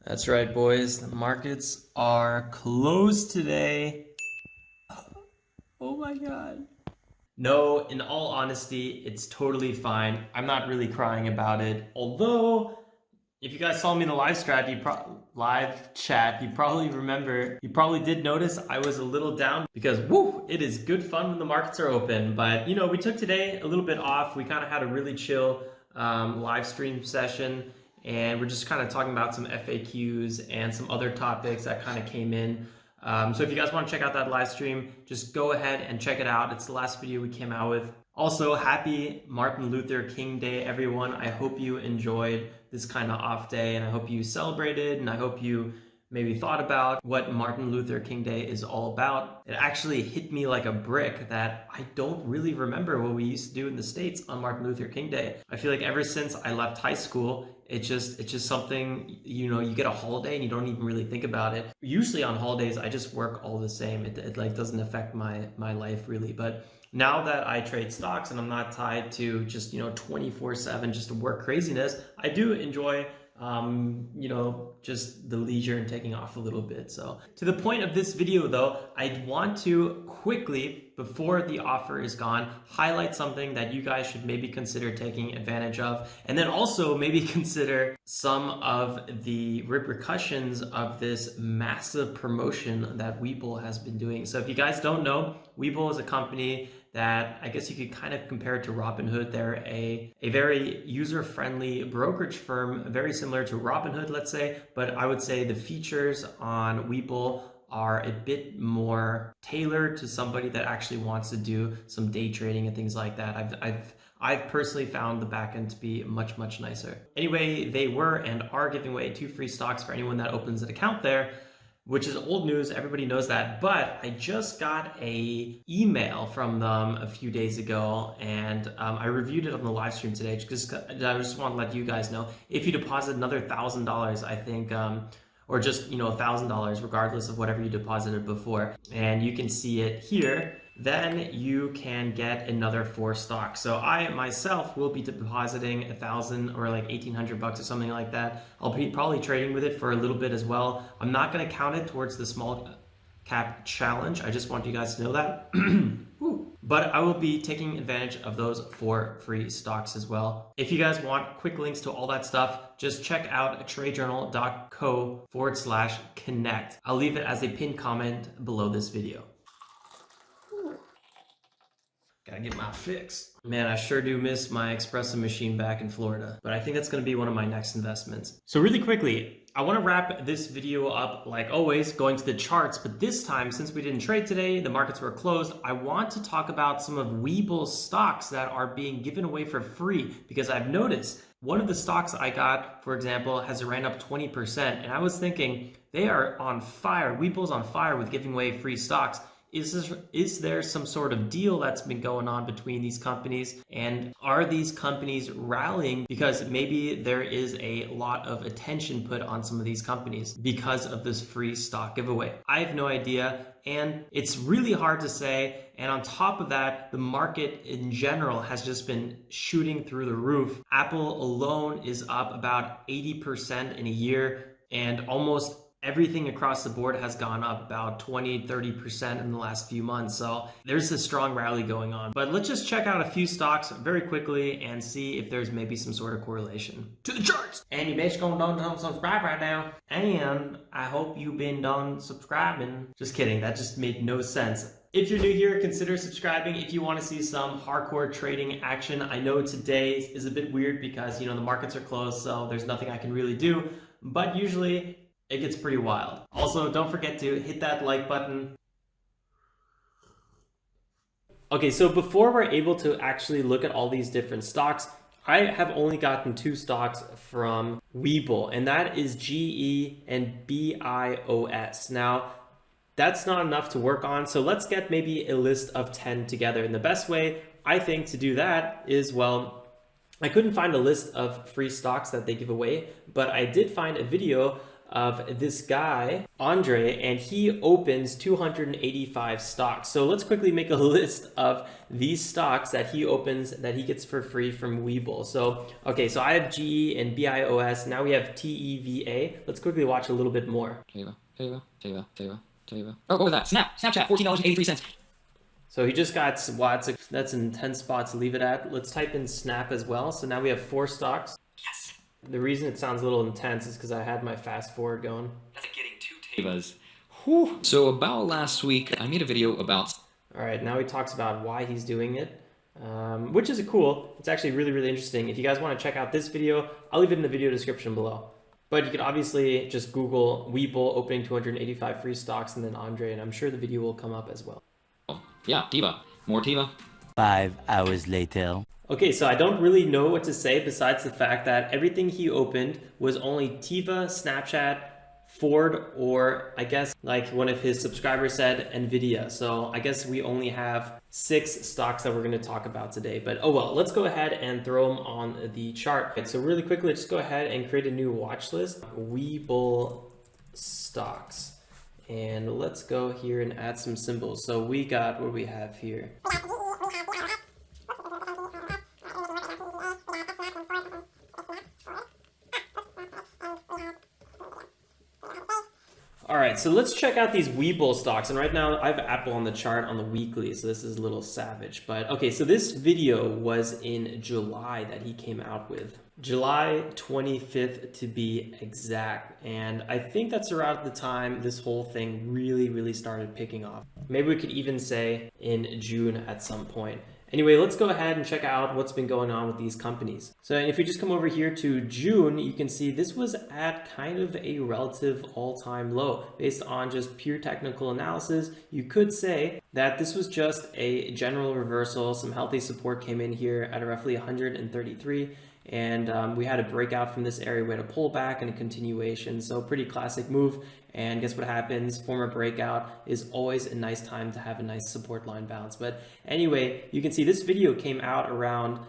That's right, boys. The markets are closed today. Oh my God. No, in all honesty, it's totally fine. I'm not really crying about it. Although, if you guys saw me in the live chat, you probably remember, you probably did notice I was a little down because, woo, it is good fun when the markets are open. But, you know, we took today a little bit off. We kind of had a really chill live stream session. And we're just kind of talking about some FAQs and some other topics that kind of came in. So if you guys want to check out that live stream, just go ahead and check it out. It's the last video we came out with. Also, happy Martin Luther King Day, everyone. I hope you enjoyed this kind of off day, and I hope you celebrated, and I hope you maybe thought about what Martin Luther King Day is all about. It actually hit me like a brick that I don't really remember what we used to do in the States on Martin Luther King Day. I feel like ever since I left high school, it's just something, you know, you get a holiday and you don't even really think about it. Usually on holidays, I just work all the same. It like doesn't affect my life really. But now that I trade stocks and I'm not tied to just, you know, 24/7 just work craziness, I do enjoy you know, just the leisure and taking off a little bit. So to the point of this video though, I want to quickly, before the offer is gone, highlight something that you guys should maybe consider taking advantage of, and then also maybe consider some of the repercussions of this massive promotion that Webull has been doing. So if you guys don't know, Webull is a company that I guess you could kind of compare it to Robinhood. They're a very user-friendly brokerage firm, very similar to Robinhood, let's say, but I would say the features on Webull are a bit more tailored to somebody that actually wants to do some day trading and things like that. I've personally found the backend to be much nicer. Anyway, they were and are giving away 2 free stocks for anyone that opens an account there, which is old news, everybody knows that, but I just got a email from them a few days ago, and I reviewed it on the live stream today because I just want to let you guys know, if you deposit another $1,000, I think, or just, you know, $1,000, regardless of whatever you deposited before, and you can see it here, then you can get another 4 stocks. So I myself will be depositing 1,000 or like 1,800 bucks or something like that. I'll be probably trading with it for a little bit as well. I'm not going to count it towards the small cap challenge. I just want you guys to know that. But I will be taking advantage of those 4 free stocks as well. If you guys want quick links to all that stuff, just check out TradeJournal.co/connect. I'll leave it as a pinned comment below this video. Gotta get my fix. Man, I sure do miss my espresso machine back in Florida, but I think that's gonna be one of my next investments. So really quickly, I wanna wrap this video up like always, going to the charts, but this time, since we didn't trade today, the markets were closed, I want to talk about some of Webull's stocks that are being given away for free, because I've noticed one of the stocks I got, for example, has ran up 20%, and I was thinking, they are on fire. Webull's on fire with giving away free stocks. Is there some sort of deal that's been going on between these companies, and are these companies rallying because maybe there is a lot of attention put on some of these companies because of this free stock giveaway? I have no idea, and it's really hard to say. And on top of that, the market in general has just been shooting through the roof. Apple alone is up about 80% in a year, and almost everything across the board has gone up about 20-30% in the last few months. So there's a strong rally going on. But let's just check out a few stocks very quickly and see if there's maybe some sort of correlation. To the charts! And you bitch gonna done subscribe right now. And I hope you've been done subscribing. Just kidding, that just made no sense. If you're new here, consider subscribing if you want to see some hardcore trading action. I know today is a bit weird because, you know, the markets are closed, so there's nothing I can really do. But usually it gets pretty wild. Also, don't forget to hit that like button. Okay, so before we're able to actually look at all these different stocks, I have only gotten 2 stocks from Webull, and that is GE and BIOS. Now, that's not enough to work on, so let's get maybe a list of 10 together. And the best way, I think, to do that is, well, I couldn't find a list of free stocks that they give away, but I did find a video of this guy, Andrei, and he opens 285 stocks. So let's quickly make a list of these stocks that he opens that he gets for free from Webull. So, okay, so I have Jikh and BIOS. Now we have TEVA. Let's quickly watch a little bit more. Oh, what was that? Snapchat, $14.83. So he just got watts. That's an intense spot to leave it at. Let's type in Snap as well. So now we have 4 stocks. Yes. The reason it sounds a little intense is because I had my fast forward going. That's like getting 2 Tevas. Whew. So about last week, I made a video about... All right, now he talks about why he's doing it, which is cool. It's actually really, really interesting. If you guys want to check out this video, I'll leave it in the video description below. But you could obviously just Google Webull opening 285 free stocks and then Andrei, and I'm sure the video will come up as well. Yeah, Teva. More Teva. 5 hours later. Okay, so I don't really know what to say besides the fact that everything he opened was only Teva, Snapchat, Ford, or I guess like one of his subscribers said, Nvidia. So I guess we only have 6 stocks that we're going to talk about today. But oh well, let's go ahead and throw them on the chart. Okay, so really quickly, let's go ahead and create a new watch list. Webull stocks. And let's go here and add some symbols. So we got what we have here. All right, so let's check out these Webull stocks. And right now I have Apple on the chart on the weekly, so this is a little savage. But okay, so this video was in July that he came out with. July 25th to be exact. And I think that's around the time this whole thing really started picking off. Maybe we could even say in June at some point. Anyway, let's go ahead and check out what's been going on with these companies. So if we just come over here to June, you can see this was at kind of a relative all-time low. Based on just pure technical analysis, you could say that this was just a general reversal. Some healthy support came in here at roughly 133. And we had a breakout from this area. We had a pullback and a continuation. So pretty classic move. And guess what happens? Former breakout is always a nice time to have a nice support line bounce. But anyway, you can see this video came out around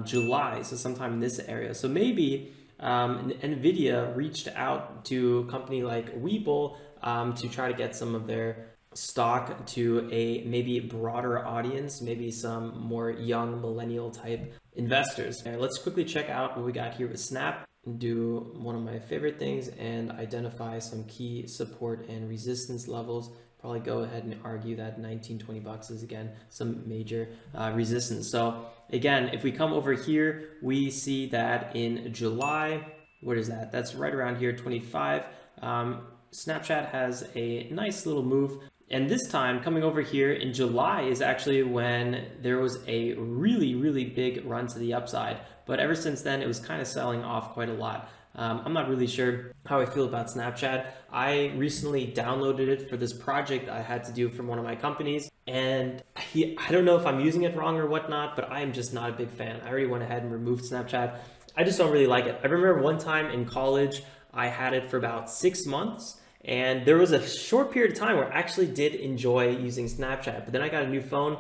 July, so sometime in this area. So maybe Nvidia reached out to a company like Webull to try to get some of their stock to a maybe broader audience, maybe some more young millennial type investors. And let's quickly check out what we got here with Snap. Do one of my favorite things and identify some key support and resistance levels. Probably go ahead and argue that 19-20 bucks is again some major resistance. So again, if we come over here, we see that in July, what is that? That's right around here, 25. Snapchat has a nice little move. And this time coming over here in July is actually when there was a really big run to the upside. But ever since then, it was kind of selling off quite a lot. I'm not really sure how I feel about Snapchat. I recently downloaded it for this project I had to do from one of my companies. And I don't know if I'm using it wrong or whatnot, but I am just not a big fan. I already went ahead and removed Snapchat. I just don't really like it. I remember one time in college, I had it for about 6 months. And there was a short period of time where I actually did enjoy using Snapchat, but then I got a new phone.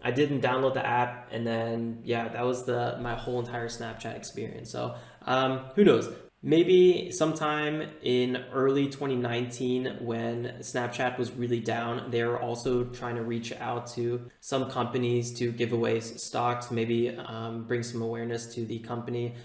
I didn't download the app, and then yeah, that was my whole entire Snapchat experience. So who knows? Maybe sometime in early 2019 when Snapchat was really down, they were also trying to reach out to some companies to give away stocks, maybe bring some awareness to the company.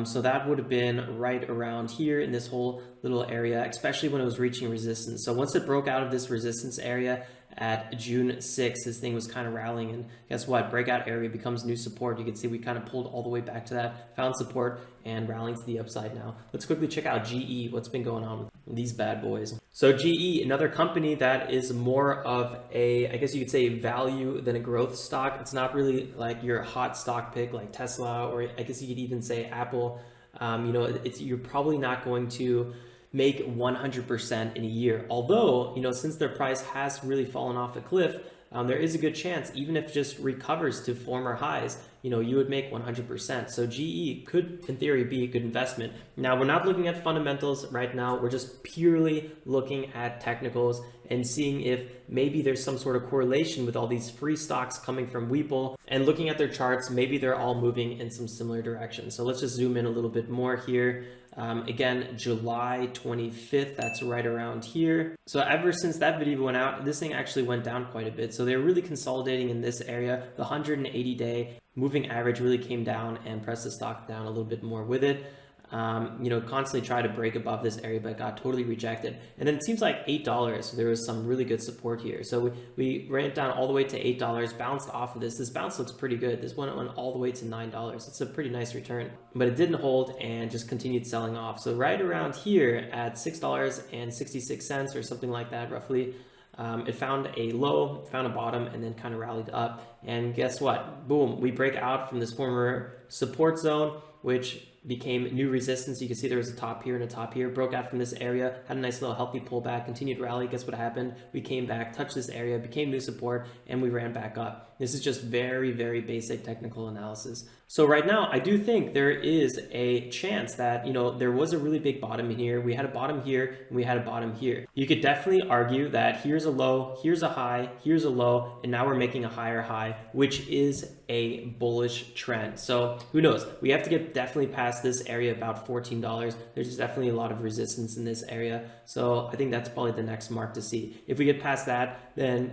So that would have been right around here in this whole little area, especially when it was reaching resistance. So once it broke out of this resistance area at June 6th, this thing was kind of rallying, and guess what? Breakout area becomes new support. You can see we kind of pulled all the way back to that, found support, and rallying to the upside now. Let's quickly check out GE, what's been going on with these bad boys. So GE, another company that is more of a, I guess you could say, value than a growth stock. It's not really like your hot stock pick like Tesla, or I guess you could even say Apple. You know, you're probably not going to make 100% in a year. Although, you know, since their price has really fallen off a cliff, there is a good chance, even if it just recovers to former highs, you know, you would make 100%. So GE could, in theory, be a good investment. Now, we're not looking at fundamentals right now. We're just purely looking at technicals and seeing if maybe there's some sort of correlation with all these free stocks coming from Webull, and looking at their charts, maybe they're all moving in some similar direction. So let's just zoom in a little bit more here. Again, July 25th, that's right around here. So ever since that video went out, this thing actually went down quite a bit. So they're really consolidating in this area. The 180-day moving average really came down and pressed the stock down a little bit more with it. Constantly try to break above this area, but got totally rejected. And then it seems like $8, so there was some really good support here. So we ran it down all the way to $8, bounced off of this. This bounce looks pretty good. This one went all the way to $9. It's a pretty nice return, but it didn't hold and just continued selling off. So right around here at $6.66 or something like that, roughly, it found a low, found a bottom, and then kind of rallied up. And guess what? Boom, we break out from this former support zone, which became new resistance. You can see there was a top here and a top here, broke out from this area, had a nice little healthy pullback, continued rally. Guess what happened? We came back, touched this area, became new support, and we ran back up. This is just very, very basic technical analysis. So right now, I do think there is a chance that, there was a really big bottom in here. We had a bottom here, and we had a bottom here. You could definitely argue that here's a low, here's a high, here's a low, and now we're making a higher high, which is a bullish trend. So who knows? We have to get definitely past this area, about $14. There's definitely a lot of resistance in this area. So I think that's probably the next mark to see. If we get past that, then,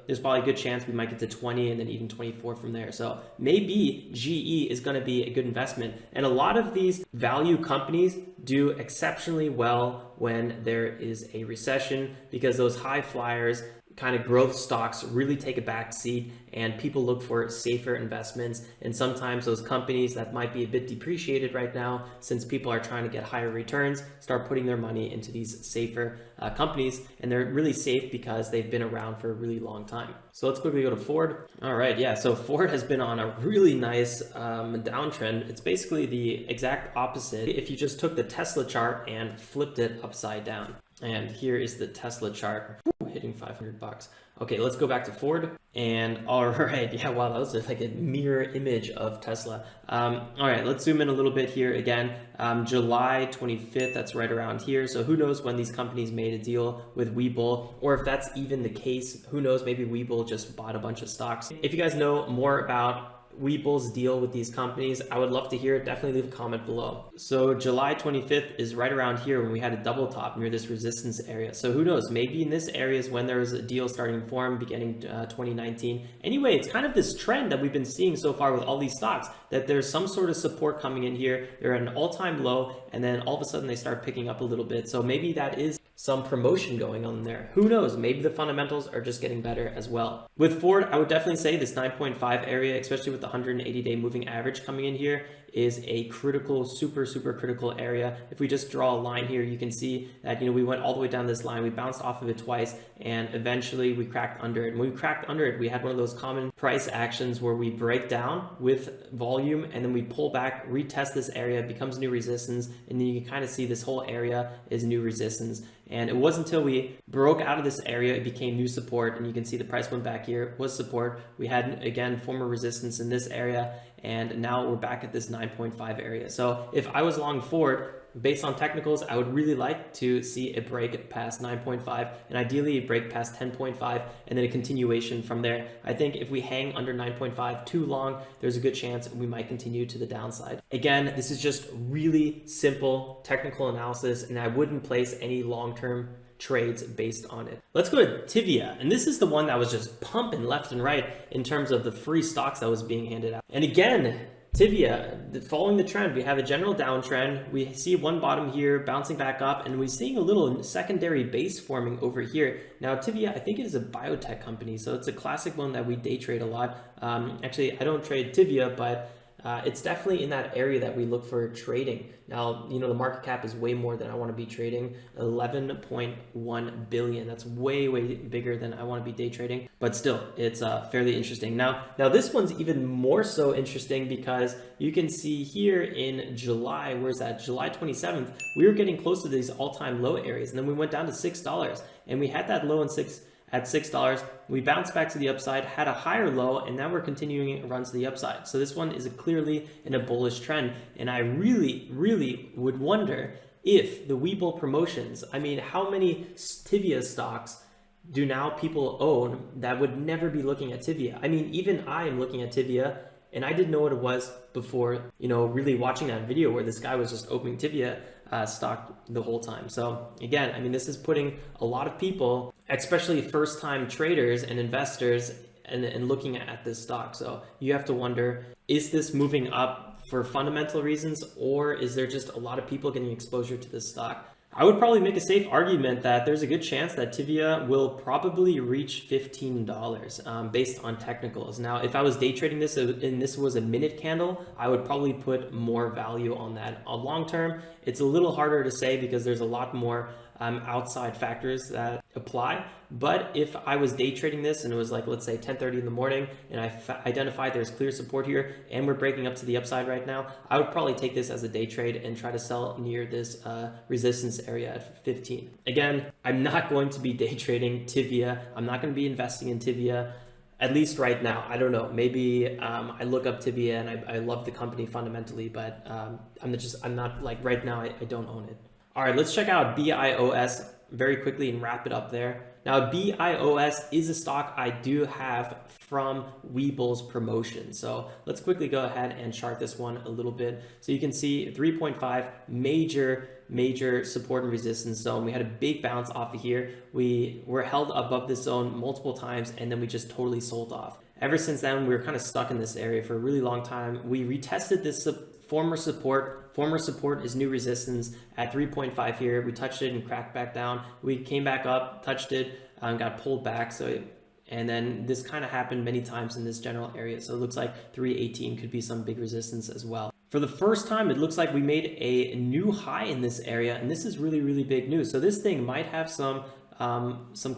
there's probably a good chance we might get to 20 and then even 24 from there. So maybe GE is going to be a good investment. And a lot of these value companies do exceptionally well when there is a recession, because those high flyers, kind of growth stocks, really take a back seat and people look for safer investments. And sometimes those companies that might be a bit depreciated right now, since people are trying to get higher returns, start putting their money into these safer companies. And they're really safe because they've been around for a really long time. So let's quickly go to Ford. All right, yeah, so Ford has been on a really nice downtrend. It's basically the exact opposite if you just took the Tesla chart and flipped it upside down. And here is the Tesla chart. Hitting $500. Okay, let's go back to Ford. And all right, yeah, wow, that was like a mirror image of Tesla. All right, let's zoom in a little bit here again. July 25th, that's right around here. So who knows when these companies made a deal with Webull, or if that's even the case, who knows, maybe Webull just bought a bunch of stocks. If you guys know more about Webull's deal with these companies, I would love to hear it. Definitely leave a comment below. So July 25th is right around here when we had a double top near this resistance area. So who knows, maybe in this area is when there was a deal starting to form beginning 2019. Anyway, it's kind of this trend that we've been seeing so far with all these stocks, that there's some sort of support coming in here. They're at an all-time low, and then all of a sudden they start picking up a little bit. So maybe that is some promotion going on there. Who knows? Maybe the fundamentals are just getting better as well. With Ford, I would definitely say this 9.5 area, especially with the 180-day moving average coming in here, is a critical, super critical area. If we just draw a line here, you can see that, we went all the way down this line, we bounced off of it twice, and eventually we cracked under it. And when we cracked under it, we had one of those common price actions where we break down with volume and then we pull back, retest this area, becomes new resistance, and then you can kind of see this whole area is new resistance. And it wasn't until we broke out of this area, it became new support. And you can see the price went back here, was support. We had, again, former resistance in this area. And now we're back at this 9.5 area. So if I was long Ford, based on technicals, I would really like to see it break past 9.5 and ideally a break past 10.5 and then a continuation from there. I think if we hang under 9.5 too long, there's a good chance we might continue to the downside. Again, this is just really simple technical analysis, and I wouldn't place any long-term trades based on it. Let's go to Tivia, and this is the one that was just pumping left and right in terms of the free stocks that was being handed out. And again, Tivia, following the trend, we have a general downtrend. We see one bottom here bouncing back up, and we're seeing a little secondary base forming over here. Now, Tivia, I think it is a biotech company, so it's a classic one that we day trade a lot. Actually, I don't trade Tivia, but it's definitely in that area that we look for trading. Now, the market cap is way more than I want to be trading, 11.1 billion. That's way bigger than I want to be day trading, but still, it's fairly interesting. Now this one's even more so interesting because you can see here in July, where's that? July 27th, we were getting close to these all-time low areas, and then we went down to $6, and we had that low at $6. We bounced back to the upside, had a higher low, and now we're continuing a run to the upside. So this one is clearly in a bullish trend. And I really would wonder if the Webull promotions, how many Tivia stocks do now people own that would never be looking at Tivia? Even I am looking at Tivia, and I didn't know what it was before, really watching that video where this guy was just opening Tivia. stock the whole time. So again, I mean, this is putting a lot of people, especially first-time traders and investors, and looking at this stock. So you have to wonder, is this moving up for fundamental reasons, or is there just a lot of people getting exposure to this stock? I would probably make a safe argument that there's a good chance that Tivia will probably reach $15 based on technicals. Now, if I was day trading this and this was a minute candle, I would probably put more value on that. On long term, it's a little harder to say because there's a lot more outside factors that apply. But if I was day trading this and it was like, let's say 10:30 in the morning, and I identified there's clear support here and we're breaking up to the upside right now, I would probably take this as a day trade and try to sell near this resistance area at 15. Again, I'm not going to be day trading Tivia. I'm not going to be investing in Tivia, at least right now. I don't know. Maybe I look up Tivia and I love the company fundamentally, but I'm not like right now, I don't own it. All right, let's check out BIOS very quickly and wrap it up there. Now, BIOS is a stock I do have from Webull's promotion. So let's quickly go ahead and chart this one a little bit. So you can see 3.5 major support and resistance zone. We had a big bounce off of here. We were held above this zone multiple times, and then we just totally sold off. Ever since then, we were kind of stuck in this area for a really long time. We retested this former support. Former support is new resistance at 3.5 here. We touched it and cracked back down. We came back up, touched it, got pulled back. And then this kind of happened many times in this general area. So it looks like 318 could be some big resistance as well. For the first time, it looks like we made a new high in this area, and this is really, really big news. So this thing might have some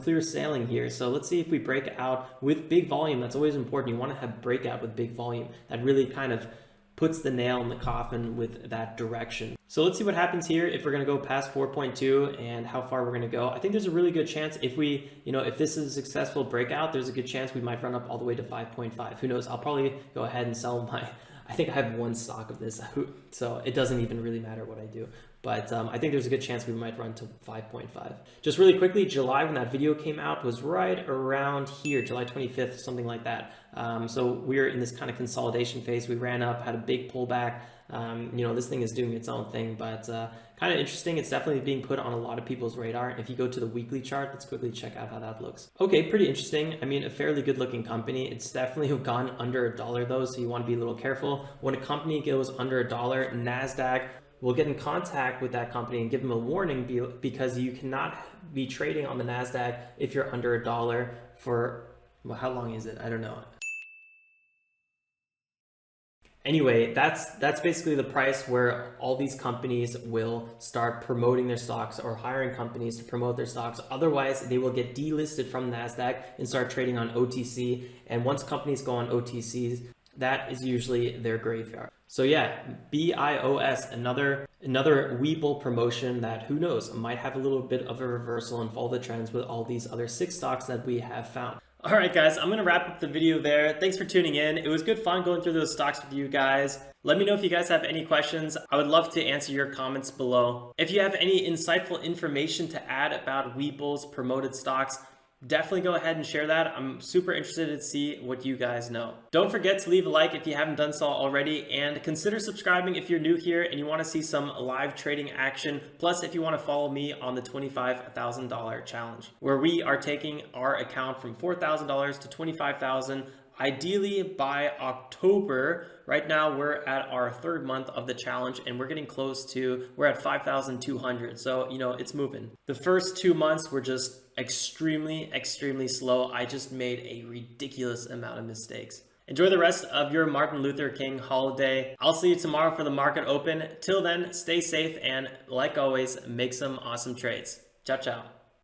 clear sailing here. So let's see if we break out with big volume. That's always important. You want to have breakout with big volume. That really kind of puts the nail in the coffin with that direction. So let's see what happens here if we're going to go past 4.2 and how far we're going to go. I think there's a really good chance if we, if this is a successful breakout, there's a good chance we might run up all the way to 5.5. Who knows? I'll probably go ahead and sell I think I have one stock of this, so it doesn't even really matter what I do. But I think there's a good chance we might run to 5.5. Just really quickly, July, when that video came out, was right around here, July 25th, something like that. So we're in this kind of consolidation phase. We ran up, had a big pullback. This thing is doing its own thing, but kind of interesting. It's definitely being put on a lot of people's radar. If you go to the weekly chart, let's quickly check out how that looks. Okay, pretty interesting. I mean, a fairly good looking company. It's definitely gone under $1 though, so you want to be a little careful. When a company goes under $1, NASDAQ will get in contact with that company and give them a warning because you cannot be trading on the NASDAQ if you're under $1 for, well, how long is it? I don't know. Anyway, that's basically the price where all these companies will start promoting their stocks or hiring companies to promote their stocks. Otherwise, they will get delisted from NASDAQ and start trading on OTC. And once companies go on OTCs, that is usually their graveyard. So yeah, BIOS, another Webull promotion that, who knows, might have a little bit of a reversal and follow the trends with all these other 6 stocks that we have found. All right, guys, I'm going to wrap up the video there. Thanks for tuning in. It was good fun going through those stocks with you guys. Let me know if you guys have any questions. I would love to answer your comments below. If you have any insightful information to add about Webull's promoted stocks, definitely go ahead and share that. I'm super interested to see what you guys know. Don't forget to leave a like if you haven't done so already, and consider subscribing if you're new here and you want to see some live trading action. Plus, if you want to follow me on the $25,000 challenge, where we are taking our account from $4,000 to $25,000, ideally by October. Right now we're at our 3rd month of the challenge and we're getting close to, we're at 5,200. So, it's moving. The first 2 months were just extremely slow. I just made a ridiculous amount of mistakes. Enjoy the rest of your Martin Luther King holiday. I'll see you tomorrow for the market open. Till then, stay safe and like always, make some awesome trades. Ciao, ciao.